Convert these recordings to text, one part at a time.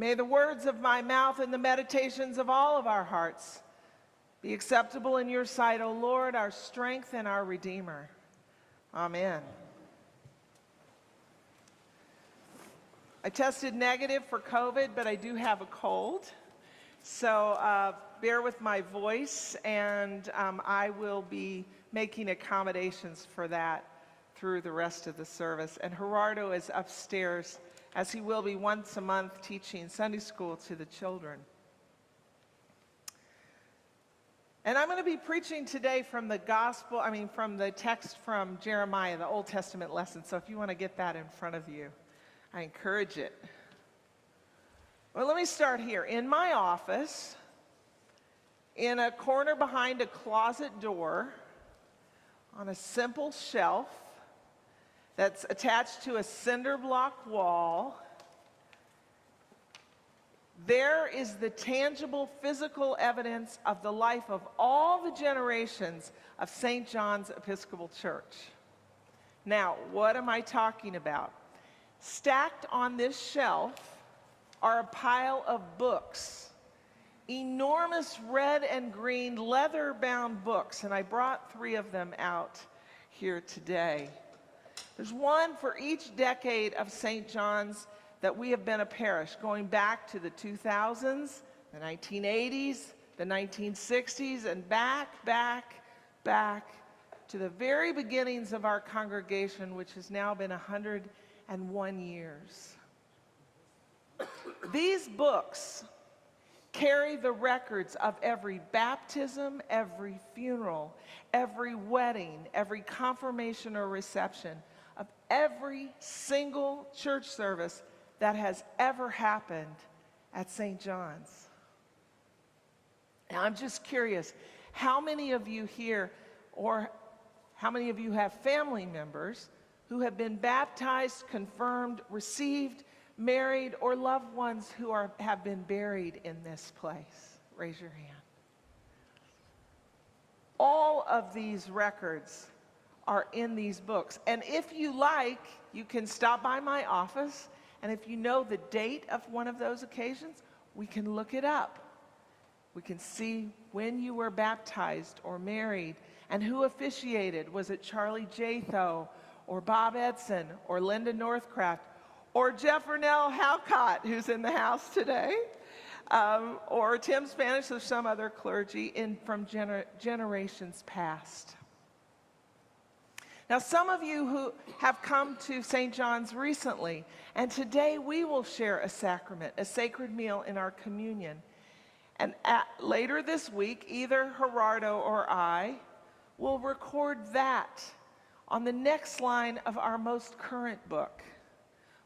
May the words of my mouth and the meditations of all of our hearts be acceptable in your sight, O Lord, our strength and our Redeemer. Amen. I tested negative for COVID, but I do have a cold. So bear with my voice, and I will be making accommodations for that through the rest of the service. And Gerardo is upstairs, as he will be once a month, teaching Sunday school to the children. And I'm going to be preaching today from the from the text from Jeremiah, the Old Testament lesson. So if you want to get that in front of you, I encourage it. Well, let me start here. In my office, in a corner behind a closet door, on a simple shelf that's attached to a cinder block wall, there is the tangible physical evidence of the life of all the generations of St. John's Episcopal Church. Now, what am I talking about? Stacked on this shelf are a pile of books, enormous red and green leather-bound books, and I brought 3 of them out here today. There's one for each decade of St. John's that we have been a parish, going back to the 2000s, the 1980s, the 1960s, and back to the very beginnings of our congregation, which has now been 101 years. These books carry the records of every baptism, every funeral, every wedding, every confirmation or reception, of every single church service that has ever happened at St. John's. Now, I'm just curious, how many of you here, or how many of you have family members who have been baptized, confirmed, received, married, or loved ones who have been buried in this place? Raise your hand. All of these records are in these books. And if you like, you can stop by my office, and if you know the date of one of those occasions, we can look it up. We can see when you were baptized or married and who officiated. Was it Charlie Jatho, or Bob Edson, or Linda Northcraft, or Jeffernell Halcott, who's in the house today, or Tim Spanish, or some other clergy from generations past. Now, some of you who have come to St. John's recently, and today we will share a sacrament, a sacred meal in our communion. And later this week, either Gerardo or I will record that on the next line of our most current book.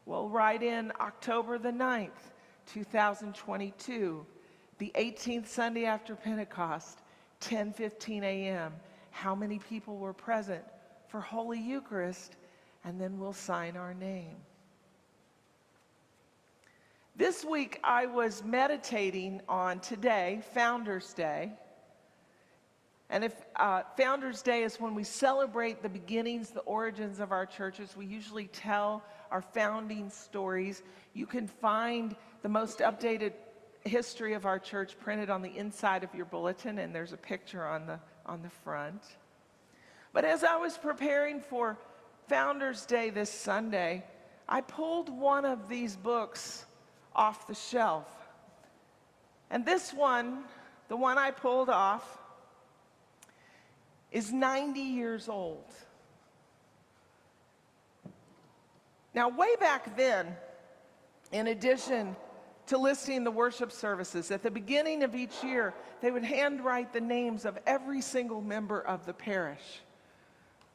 We'll write in October the 9th, 2022, the 18th Sunday after Pentecost, 10:15 a.m. How many people were present for Holy Eucharist, and then we'll sign our name. This week I was meditating on today, Founders Day. And if Founders Day is when we celebrate the beginnings, the origins of our churches, we usually tell our founding stories. You can find the most updated history of our church printed on the inside of your bulletin, and there's a picture on the front. But as I was preparing for Founders Day this Sunday, I pulled one of these books off the shelf. And this one, the one I pulled off, is 90 years old. Now, way back then, in addition to listing the worship services, at the beginning of each year, they would handwrite the names of every single member of the parish.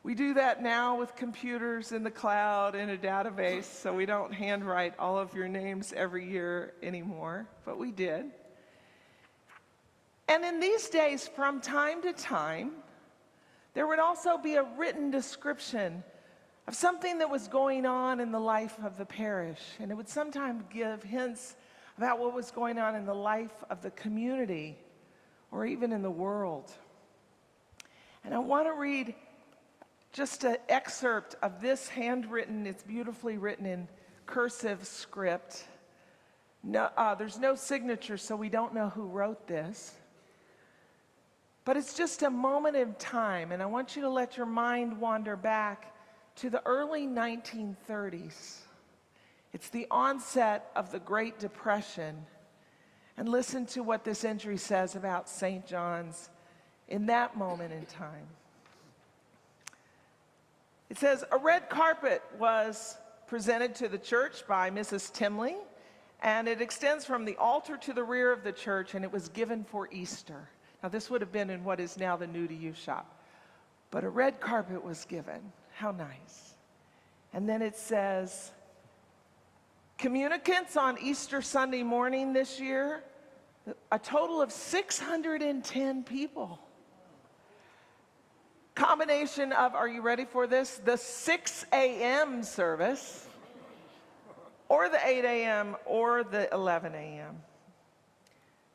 We do that now with computers in the cloud in a database, so we don't handwrite all of your names every year anymore, but we did. And in these days, from time to time, there would also be a written description of something that was going on in the life of the parish, and it would sometimes give hints about what was going on in the life of the community or even in the world. And I want to read just an excerpt of this handwritten, it's beautifully written in cursive script, No, there's no signature, so we don't know who wrote this. But it's just a moment in time, and I want you to let your mind wander back to the early 1930s. It's the onset of the Great Depression. And listen to what this entry says about St. John's in that moment in time. It says, a red carpet was presented to the church by Mrs. Timley, and it extends from the altar to the rear of the church, and it was given for Easter. Now, this would have been in what is now the New to You shop. But a red carpet was given. How nice. And then it says, communicants on Easter Sunday morning this year, a total of 610 people. Combination of, are you ready for this? The 6 a.m. service, or the 8 a.m., or the 11 a.m.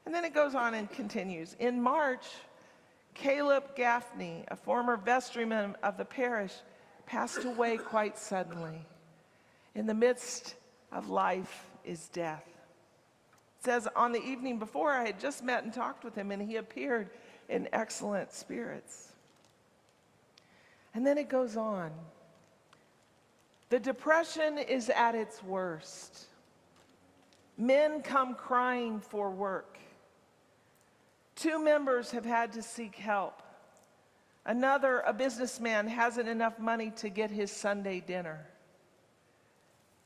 And then it goes on and continues. In March, Caleb Gaffney, a former vestryman of the parish, passed away quite suddenly. In the midst of life is death. It says, on the evening before, I had just met and talked with him, and he appeared in excellent spirits. And then it goes on. The depression is at its worst. Men come crying for work. 2 members have had to seek help. Another, a businessman, hasn't enough money to get his Sunday dinner.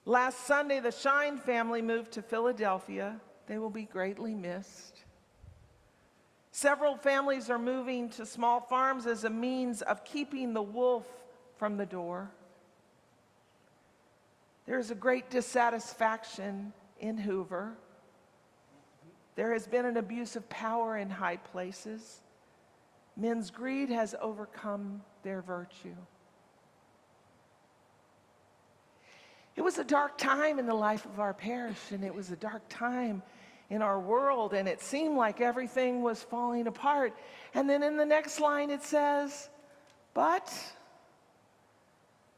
Last Sunday, the Shine family moved to Philadelphia. They will be greatly missed. Several families are moving to small farms as a means of keeping the wolf from the door. There is a great dissatisfaction in Hoover. There has been an abuse of power in high places. Men's greed has overcome their virtue. It was a dark time in the life of our parish, and it was a dark time in our world, and it seemed like everything was falling apart. And then in the next line it says, but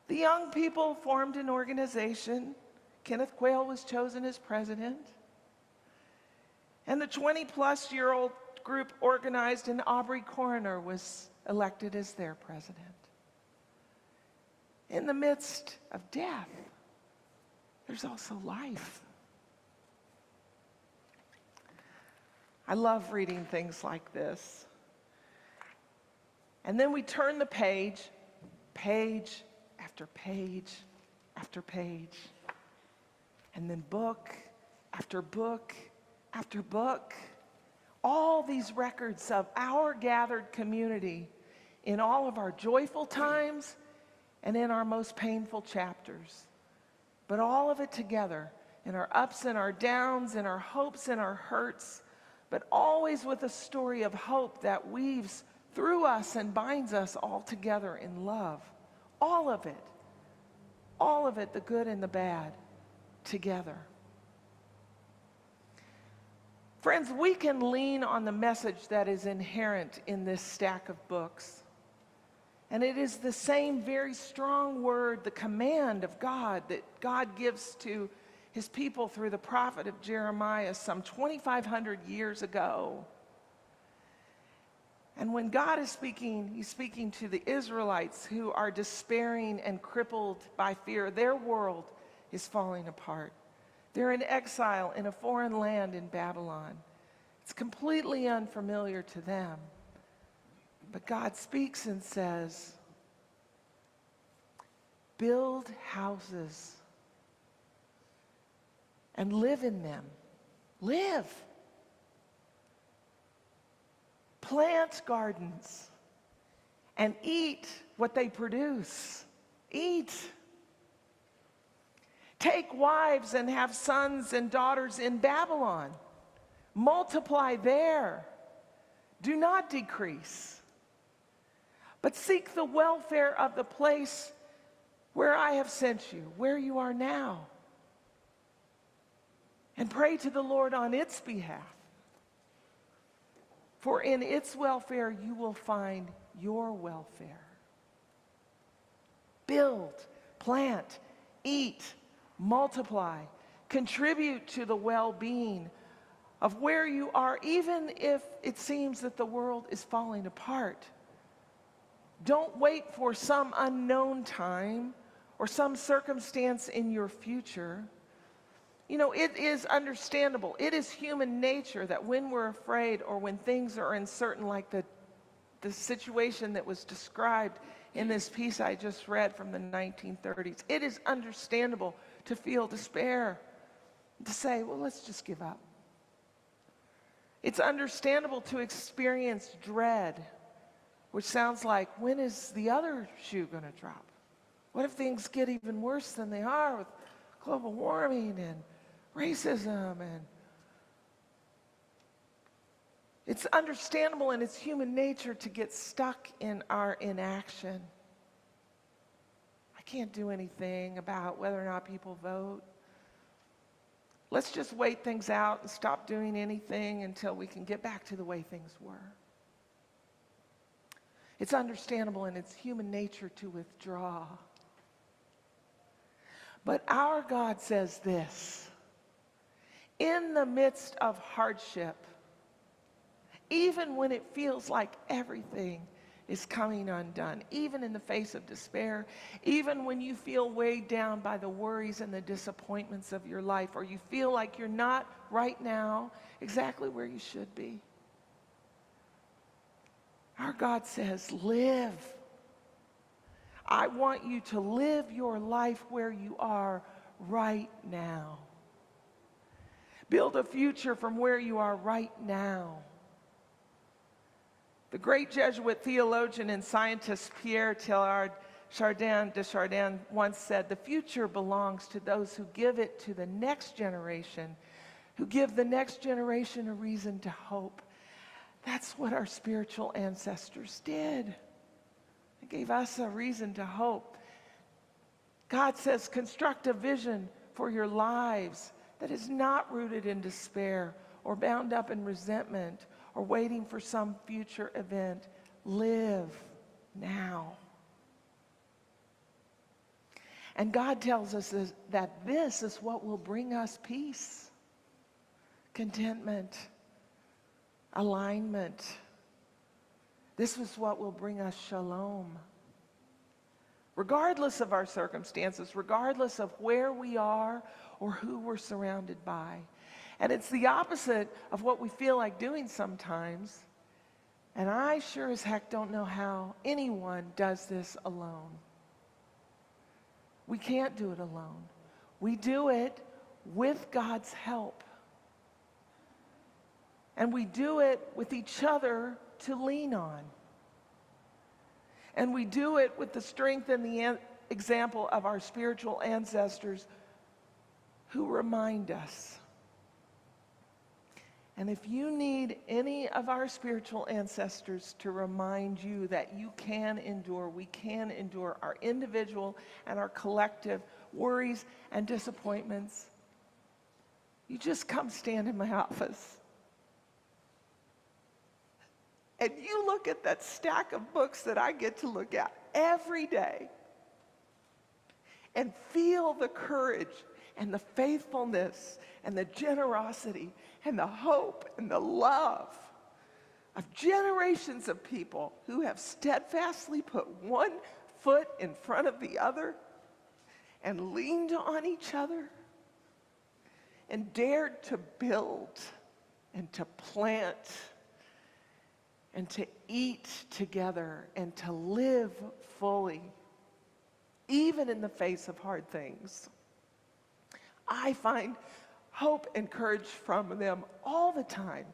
the young people formed an organization. Kenneth Quayle was chosen as president. And the 20-plus-year-old group organized, and Aubrey Coroner was elected as their president. In the midst of death, there's also life. I love reading things like this. And then we turn the page, page after page after page. And then book after book after book. All these records of our gathered community in all of our joyful times and in our most painful chapters. But all of it together in our ups and our downs, in our hopes and our hurts, but always with a story of hope that weaves through us and binds us all together in love. All of it, the good and the bad, together. Friends, we can lean on the message that is inherent in this stack of books. And it is the same very strong word, the command of God that God gives to his people through the prophet of Jeremiah some 2,500 years ago. And when God is speaking, he's speaking to the Israelites who are despairing and crippled by fear. Their world is falling apart. They're in exile in a foreign land in Babylon. It's completely unfamiliar to them. But God speaks and says, build houses and live in them. Live. Plant gardens and eat what they produce. Eat. Take wives and have sons and daughters in Babylon. Multiply there. Do not decrease. But seek the welfare of the place where I have sent you, where you are now. And pray to the Lord on its behalf. For in its welfare you will find your welfare. Build, plant, eat, multiply, Contribute to the well-being of where you are, even if it seems that the world is falling apart. Don't wait for some unknown time or some circumstance in your future. You know, it is understandable. It is human nature that when we're afraid or when things are uncertain, like the situation that was described in this piece I just read from the 1930s, it is understandable to feel despair, to say, well, let's just give up. It's understandable to experience dread, which sounds like, when is the other shoe going to drop? What if things get even worse than they are with global warming and racism? And it's understandable and it's human nature to get stuck in our inaction. I can't do anything about whether or not people vote. Let's just wait things out and stop doing anything until we can get back to the way things were. It's understandable and it's human nature to withdraw. But our God says this: in the midst of hardship, even when it feels like everything is coming undone, even in the face of despair, even when you feel weighed down by the worries and the disappointments of your life, or you feel like you're not right now exactly where you should be, our God says, live. I want you to live your life where you are right now. Build a future from where you are right now. The great Jesuit theologian and scientist Pierre Teilhard de Chardin once said, the future belongs to those who give it to the next generation, who give the next generation a reason to hope. That's what our spiritual ancestors did. They gave us a reason to hope. God says, construct a vision for your lives that is not rooted in despair or bound up in resentment or waiting for some future event. Live now. And God tells us that this is what will bring us peace, contentment, alignment. This is what will bring us shalom. Regardless of our circumstances, regardless of where we are or who we're surrounded by. And it's the opposite of what we feel like doing sometimes. And I sure as heck don't know how anyone does this alone. We can't do it alone. We do it with God's help. And we do it with each other to lean on. And we do it with the strength and the example of our spiritual ancestors who remind us. And if you need any of our spiritual ancestors to remind you that you can endure, we can endure our individual and our collective worries and disappointments, you just come stand in my office. And you look at that stack of books that I get to look at every day and feel the courage and the faithfulness and the generosity and the hope and the love of generations of people who have steadfastly put one foot in front of the other and leaned on each other and dared to build and to plant and to eat together and to live fully, even in the face of hard things. I find hope and courage from them all the time.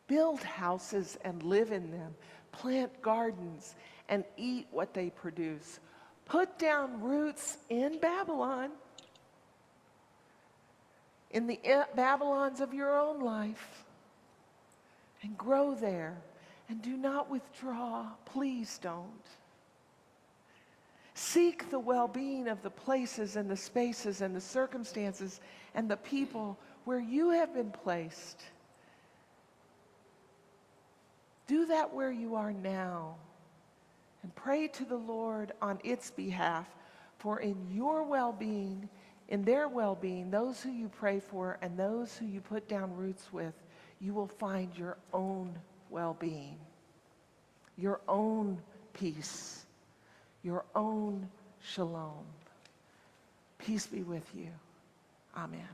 Build houses and live in them. Plant gardens and eat what they produce. Put down roots in Babylon, in the Babylons of your own life, and grow there. And do not withdraw. Please don't. Seek the well-being of the places and the spaces and the circumstances and the people where you have been placed. Do that where you are now and pray to the Lord on its behalf For in your well-being, in their well-being, those who you pray for and those who you put down roots with, you will find your own well-being, your own peace, your own shalom. Peace be with you. Amen.